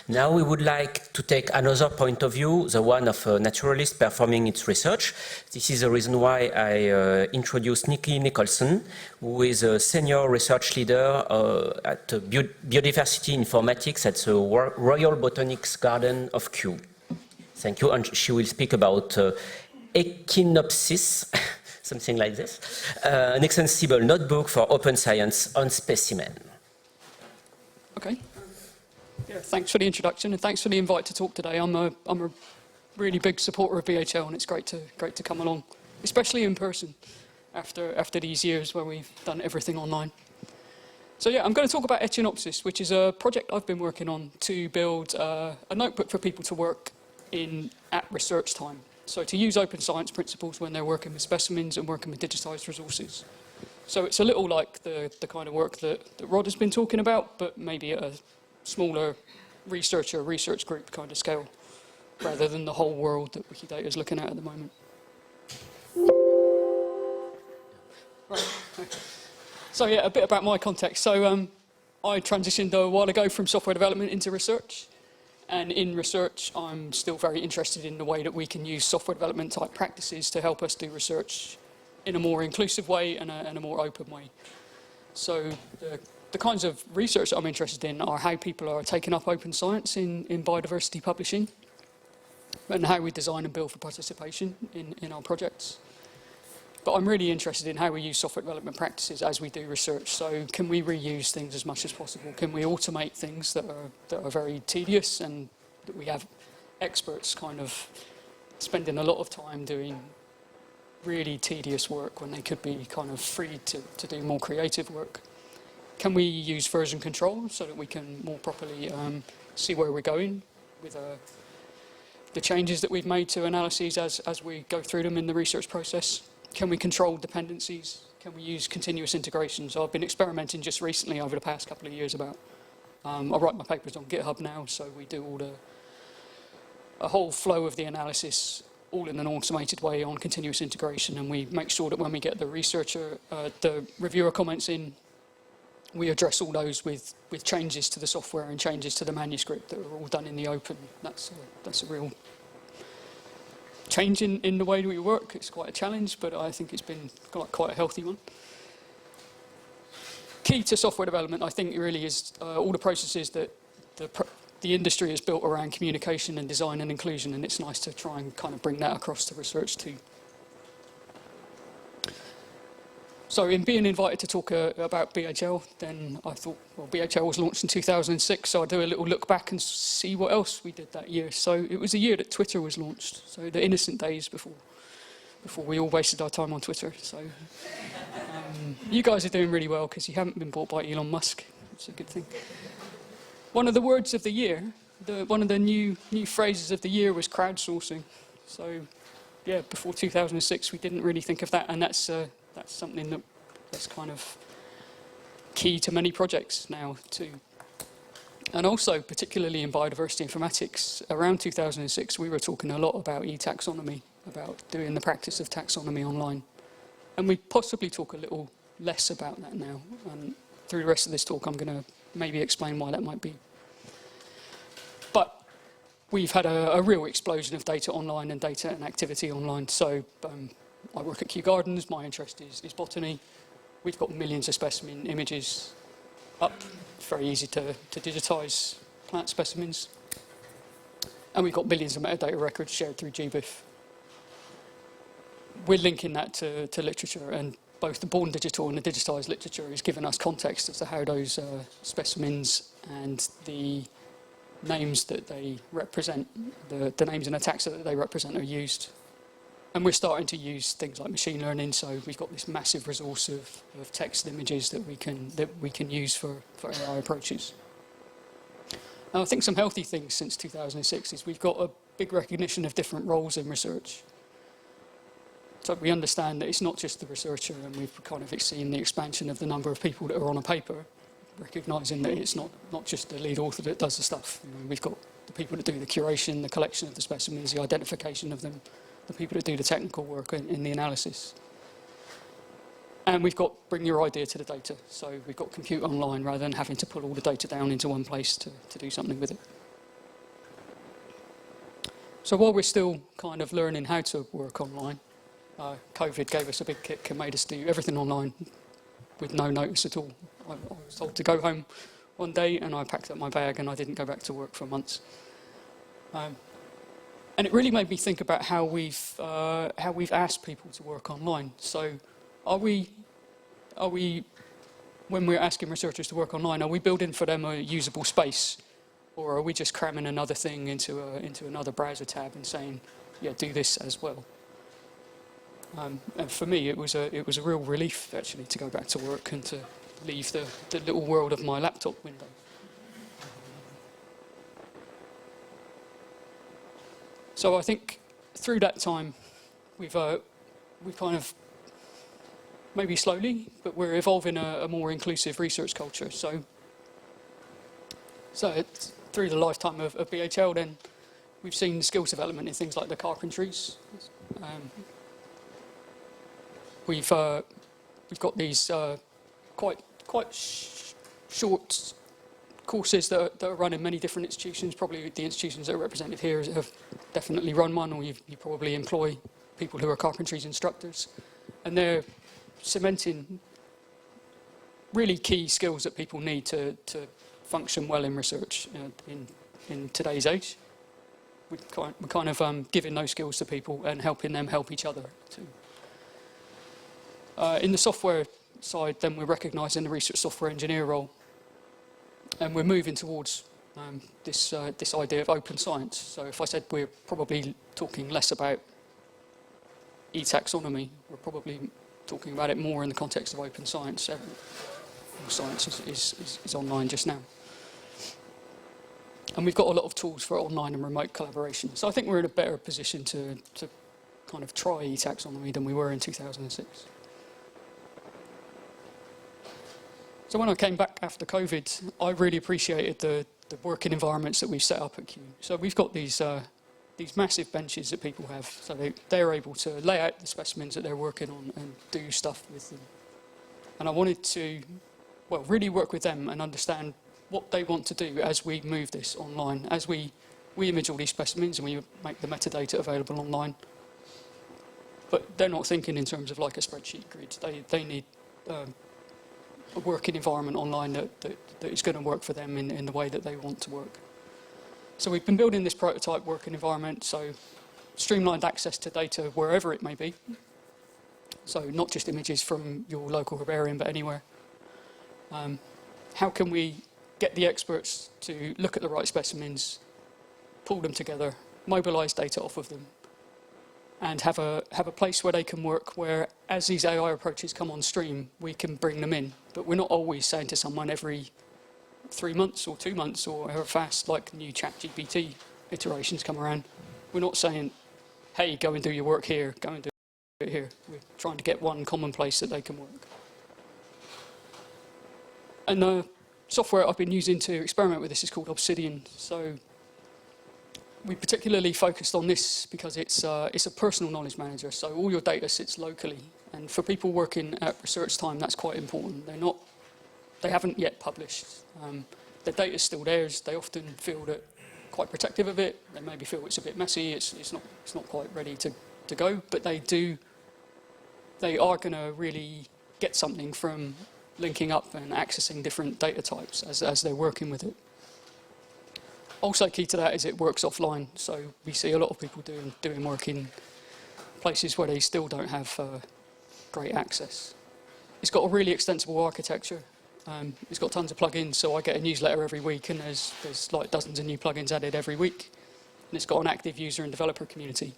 Now we would like to take another point of view, the one of a naturalist performing its research. This is the reason why I introduced Nicky Nicolson, who is a senior research leader at Biodiversity Informatics at the Royal Botanic Garden of Kew. Thank you, and she will speak about Echinopscis, something like this, an extensible notebook for open science on specimen. Okay. Yeah, thanks for the introduction and thanks for the invite to talk today. I'm a really big supporter of BHL and it's great to come along, especially in person after these years where we've done everything online. So yeah, I'm going to talk about Echinopscis, which is a project I've been working on to build a notebook for people to work in at research time. So to use open science principles when they're working with specimens and working with digitized resources. So it's a little like the kind of work that Rod has been talking about, but maybe at a smaller research group kind of scale, rather than the whole world that Wikidata is looking at the moment. Right. So yeah, a bit about my context. So I transitioned a while ago from software development into research. And in research, I'm still very interested in the way that we can use software development type practices to help us do research in a more inclusive way and a more open way. So the kinds of research that I'm interested in are how people are taking up open science in biodiversity publishing and how we design and build for participation in our projects. But I'm really interested in how we use software development practices as we do research. So can we reuse things as much as possible? Can we automate things that are very tedious and that we have experts kind of spending a lot of time doing really tedious work when they could be kind of free to do more creative work? Can we use version control so that we can more properly see where we're going with the changes that we've made to analyses as we go through them in the research process? Can we control dependencies? Can we use continuous integration? So I've been experimenting just recently over the past couple of years about, I write my papers on GitHub now, so we do a whole flow of the analysis all in an automated way on continuous integration, and we make sure that when we get the reviewer comments in, we address all those with changes to the software and changes to the manuscript that are all done in the open. That's a real change in the way that we work. It's quite a challenge, but I think it's been quite a healthy one. Key to software development, I think, really is all the processes that the industry has built around communication and design and inclusion, and it's nice to try and kind of bring that across to research too. So in being invited to talk about BHL, then I thought, well, BHL was launched in 2006, so I'll do a little look back and see what else we did that year. So it was the year that Twitter was launched, so the innocent days before we all wasted our time on Twitter. So you guys are doing really well because you haven't been bought by Elon Musk. It's a good thing. One of the words of the year, one of the new phrases of the year was crowdsourcing. So yeah, before 2006, we didn't really think of that, and that's something that's kind of key to many projects now too. And also, particularly in biodiversity informatics, around 2006, we were talking a lot about e-taxonomy, about doing the practice of taxonomy online. And we possibly talk a little less about that now. And through the rest of this talk, I'm going to maybe explain why that might be. But we've had a real explosion of data online and data and activity online. So I work at Kew Gardens, my interest is botany. We've got millions of specimen images up. It's very easy to digitise plant specimens. And we've got billions of metadata records shared through GBIF. We're linking that to literature, and both the born digital and the digitised literature has given us context as to how those specimens and the names that they represent, the names in a taxa that they represent are used. And we're starting to use things like machine learning, so we've got this massive resource of text and images that we can use for AI approaches. And I think some healthy things since 2006 is we've got a big recognition of different roles in research. So we understand that it's not just the researcher, and we've kind of seen the expansion of the number of people that are on a paper, recognising that it's not just the lead author that does the stuff. You know, we've got the people that do the curation, the collection of the specimens, the identification of them, the people that do the technical work in the analysis. And we've got bring your idea to the data. So we've got compute online rather than having to pull all the data down into one place to do something with it. So while we're still kind of learning how to work online, COVID gave us a big kick and made us do everything online with no notice at all. I was told to go home one day and I packed up my bag and I didn't go back to work for months. And it really made me think about how we've asked people to work online. So are we, when we're asking researchers to work online, are we building for them a usable space? Or are we just cramming another thing into another browser tab and saying, yeah, do this as well? And for me, it was a real relief, actually, to go back to work and to leave the little world of my laptop window. So I think through that time, we've kind of, maybe slowly, but we're evolving a more inclusive research culture. So it's, through the lifetime of BHL, then we've seen skills development in things like the carpentries. We've got these quite short courses that are run in many different institutions. Probably the institutions that are represented here have definitely run one, or you probably employ people who are carpentries instructors, and they're cementing really key skills that people need to function well in research in today's age. We're kind of giving those skills to people and helping them help each other too. In the software side, then we're recognising the research software engineer role, and we're moving towards this idea of open science. So if I said we're probably talking less about e-taxonomy, we're probably talking about it more in the context of open science. Science is online just now. And we've got a lot of tools for online and remote collaboration. So I think we're in a better position to kind of try e-taxonomy than we were in 2006. So when I came back after COVID, I really appreciated the working environments that we've set up at Kew. So we've got these massive benches that people have, so they're able to lay out the specimens that they're working on and do stuff with them. And I wanted to, well, really work with them and understand what they want to do as we move this online, as we image all these specimens and we make the metadata available online. But they're not thinking in terms of like a spreadsheet grid. They need a working environment online that is going to work for them in the way that they want to work. So we've been building this prototype working environment, so streamlined access to data wherever it may be. So not just images from your local herbarium, but anywhere. How can we get the experts to look at the right specimens, pull them together, mobilise data off of them, and have a place where they can work, where as these AI approaches come on stream, we can bring them in. But we're not always saying to someone every 3 months or 2 months or however fast like new ChatGPT iterations come around. We're not saying, hey, go and do your work here, go and do it here. We're trying to get one common place that they can work. And the software I've been using to experiment with this is called Obsidian. So we particularly focused on this because it's a personal knowledge manager. So all your data sits locally. And for people working at research time, that's quite important. They haven't yet published. The data's still theirs. They often feel that quite protective of it. They maybe feel it's a bit messy. It's not quite ready to go. But they are going to really get something from linking up and accessing different data types as they're working with it. Also key to that is it works offline. So we see a lot of people doing work in places where they still don't have great access. It's got a really extensible architecture. It's got tons of plugins, so I get a newsletter every week, and there's like dozens of new plugins added every week. And it's got an active user and developer community.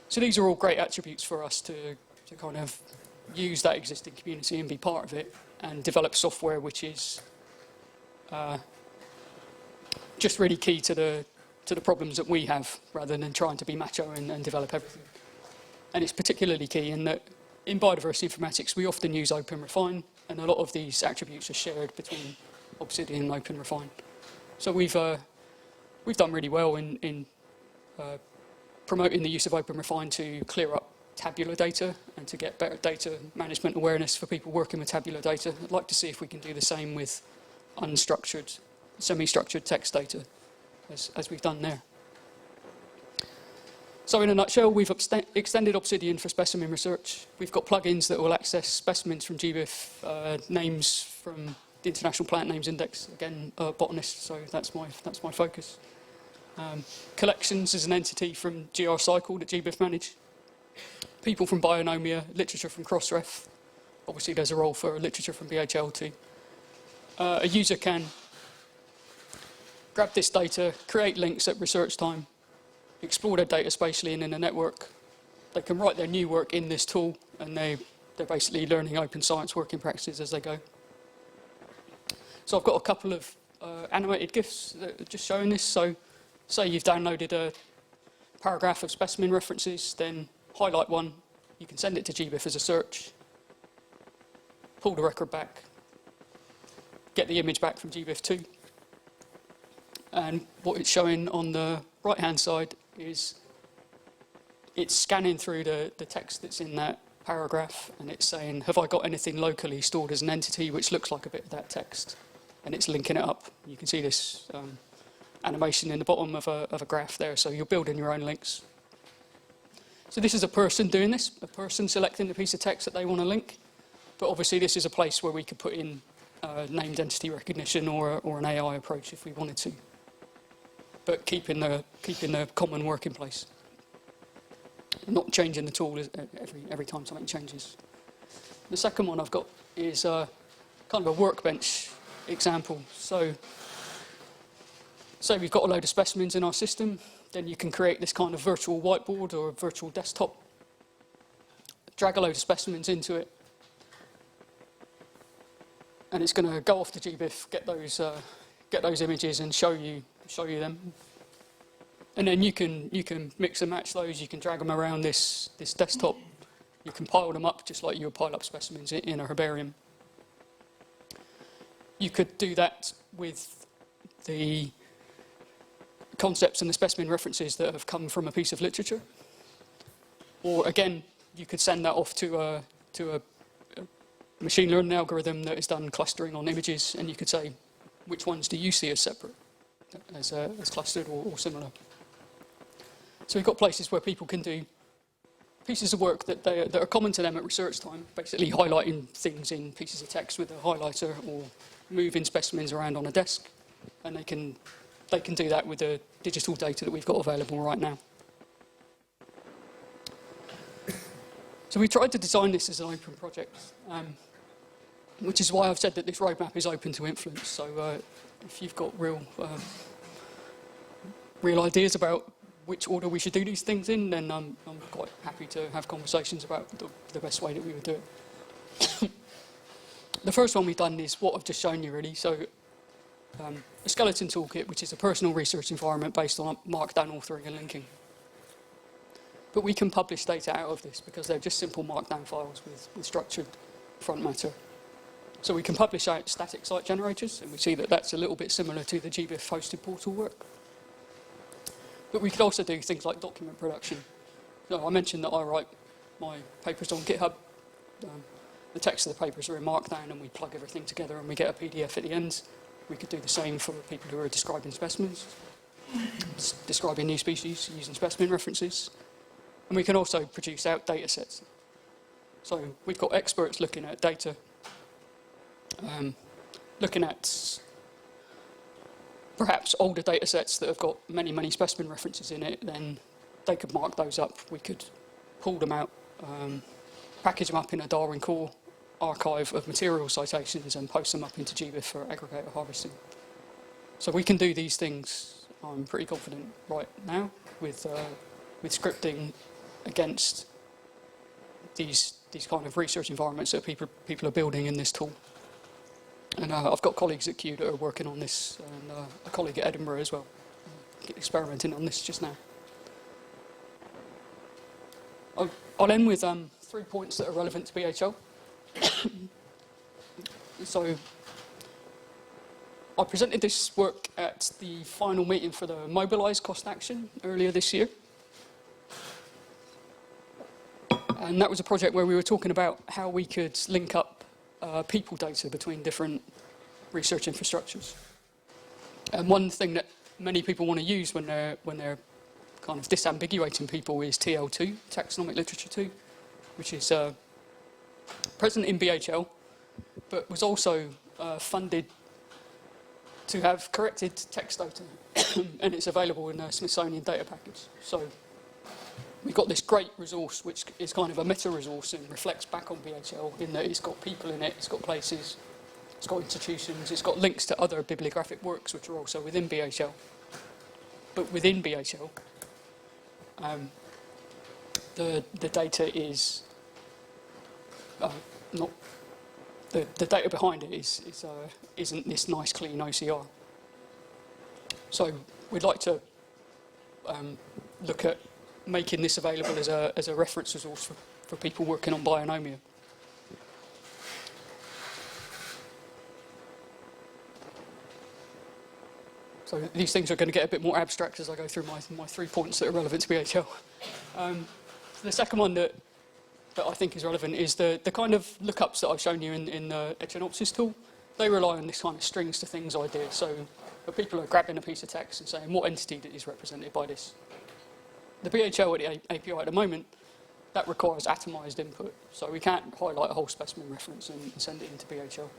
So these are all great attributes for us to kind of use that existing community and be part of it and develop software which is just really key to the problems that we have, rather than trying to be macho and develop everything. And it's particularly key in that in biodiversity informatics, we often use OpenRefine, and a lot of these attributes are shared between Obsidian and OpenRefine. So we've done really well in promoting the use of OpenRefine to clear up tabular data and to get better data management awareness for people working with tabular data. I'd like to see if we can do the same with unstructured, semi-structured text data as we've done there. So in a nutshell, we've extended Obsidian for specimen research. We've got plugins that will access specimens from GBIF, names from the International Plant Names Index. Again, a botanist, so that's my focus. Collections is an entity from GR Cycle that GBIF manage. People from Bionomia, literature from Crossref. Obviously, there's a role for literature from BHL too. A user can grab this data, create links at research time, explore their data spatially and in a network. They can write their new work in this tool, and they're basically learning open science working practices as they go. So I've got a couple of animated GIFs that are just showing this. So say you've downloaded a paragraph of specimen references, then highlight one, you can send it to GBIF as a search, pull the record back, get the image back from GBIF2, and what it's showing on the right-hand side is it's scanning through the text that's in that paragraph, and it's saying, have I got anything locally stored as an entity which looks like a bit of that text? And it's linking it up. You can see this animation in the bottom of a graph there, so you're building your own links. So this is a person doing this, a person selecting the piece of text that they want to link, but obviously this is a place where we could put in named entity recognition or an AI approach if we wanted to, but keeping the common work in place, not changing the tool every time something changes. The second one I've got is kind of a workbench example. So say we've got a load of specimens in our system, then you can create this kind of virtual whiteboard or a virtual desktop, drag a load of specimens into it, and it's going to go off to GBIF, get those images and show you them. And then you can mix and match those, you can drag them around this desktop, you can pile them up just like you would pile up specimens in a herbarium. You could do that with the concepts and the specimen references that have come from a piece of literature. Or again, you could send that off to a machine learning algorithm that has done clustering on images, and you could say, which ones do you see as separate, as clustered or similar? So we've got places where people can do pieces of work that are common to them at research time, basically highlighting things in pieces of text with a highlighter or moving specimens around on a desk, and they can do that with the digital data that we've got available right now. So we tried to design this as an open project, which is why I've said that this roadmap is open to influence. So if you've got real ideas about which order we should do these things in, then I'm quite happy to have conversations about the best way that we would do it. The first one we've done is what I've just shown you, really. So a skeleton toolkit, which is a personal research environment based on Markdown authoring and linking. But we can publish data out of this because they're just simple Markdown files with structured front matter. So we can publish out static site generators, and we see that that's a little bit similar to the GBIF hosted portal work. But we could also do things like document production. So I mentioned that I write my papers on GitHub. The text of the papers are in Markdown, and we plug everything together and we get a PDF at the end. We could do the same for people who are describing specimens, describing new species using specimen references. And we can also produce out data sets. So we've got experts looking at data, looking at perhaps older data sets that have got many, many specimen references in it. Then they could mark those up. We could pull them out, package them up in a Darwin Core archive of material citations and post them up into GBIF for aggregator harvesting. So we can do these things, I'm pretty confident right now, with scripting against these kind of research environments that people are building in this tool. And I've got colleagues at Kew that are working on this, and a colleague at Edinburgh as well, experimenting on this just now. I'll end with 3 points that are relevant to BHL. So I presented this work at the final meeting for the Mobilise cost action earlier this year. And that was a project where we were talking about how we could link up people data between different research infrastructures. And one thing that many people want to use when they're kind of disambiguating people is TL2, Taxonomic Literature 2, which is present in BHL, but was also funded to have corrected text data, and it's available in a Smithsonian data package. So we've got this great resource, which is kind of a meta-resource and reflects back on BHL in that it's got people in it, it's got places, it's got institutions, it's got links to other bibliographic works which are also within BHL. But within BHL, the data is not the data behind it isn't this nice clean OCR. So we'd like to look at making this available as a reference resource for people working on bionomia. So these things are going to get a bit more abstract as I go through my 3 points that are relevant to BHL. The second one that I think is relevant is the kind of lookups that I've shown you in the Echinopscis tool. They rely on this kind of strings to things idea. So people are grabbing a piece of text and saying what entity is represented by this. The BHL at the API at the moment, that requires atomized input. So we can't highlight a whole specimen reference and send it into BHL.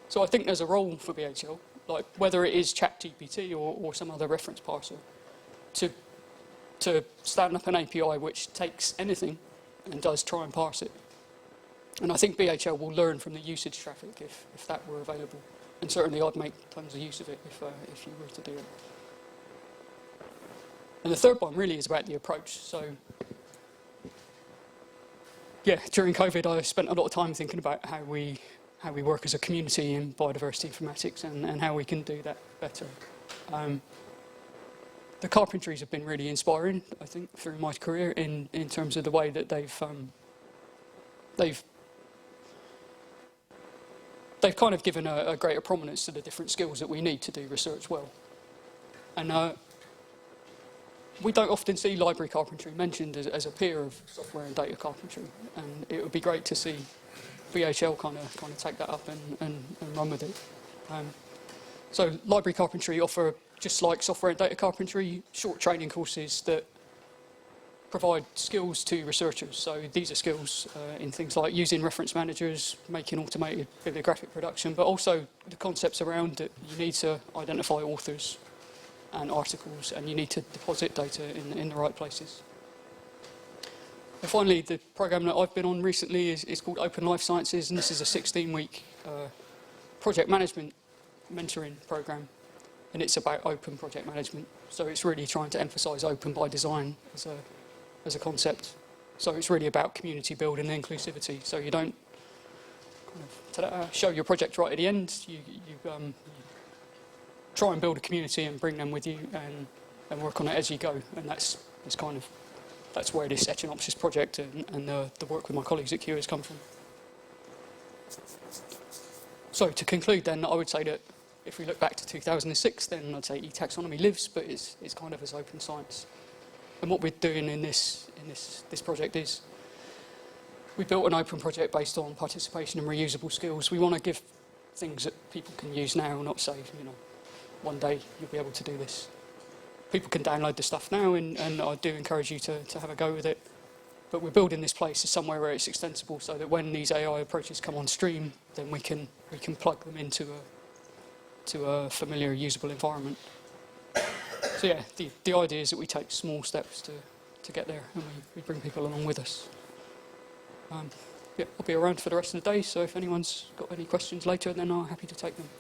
So I think there's a role for BHL, like whether it is ChatGPT or some other reference parser, to stand up an API which takes anything and does try and parse it. And I think BHL will learn from the usage traffic if that were available. And certainly I'd make tons of use of it if you were to do it. And the third one really is about the approach. So yeah, during COVID I spent a lot of time thinking about how we work as a community in biodiversity informatics and how we can do that better. The carpentries have been really inspiring, I think, through my career in terms of the way that they've kind of given a greater prominence to the different skills that we need to do research well. And we don't often see library carpentry mentioned as a peer of software and data carpentry, and it would be great to see BHL kind of take that up and run with it. So library carpentry offer, just like software and data carpentry, short training courses that provide skills to researchers. So these are skills in things like using reference managers, making automated bibliographic production, but also the concepts around that you need to identify authors and articles, and you need to deposit data in the right places. And finally, the program that I've been on recently is called Open Life Sciences, and this is a 16-week project management mentoring program, and it's about open project management. So it's really trying to emphasize open by design as a concept. So it's really about community building and inclusivity. So you don't kind of show your project right at the end. You try and build a community and bring them with you and work on it as you go. And that's where this Echinopscis project and the work with my colleagues at Q has come from. So to conclude then, I would say that if we look back to 2006, then I'd say e-taxonomy lives, but it's kind of as open science. And what we're doing in this project is we built an open project based on participation and reusable skills. We want to give things that people can use now, not say, one day you'll be able to do this. People can download the stuff now, and I do encourage you to have a go with it. But we're building this place as somewhere where it's extensible, so that when these AI approaches come on stream, then we can plug them into a familiar, usable environment. So yeah, the idea is that we take small steps to get there, and we bring people along with us. Yeah, I'll be around for the rest of the day, so if anyone's got any questions later, then I'm happy to take them.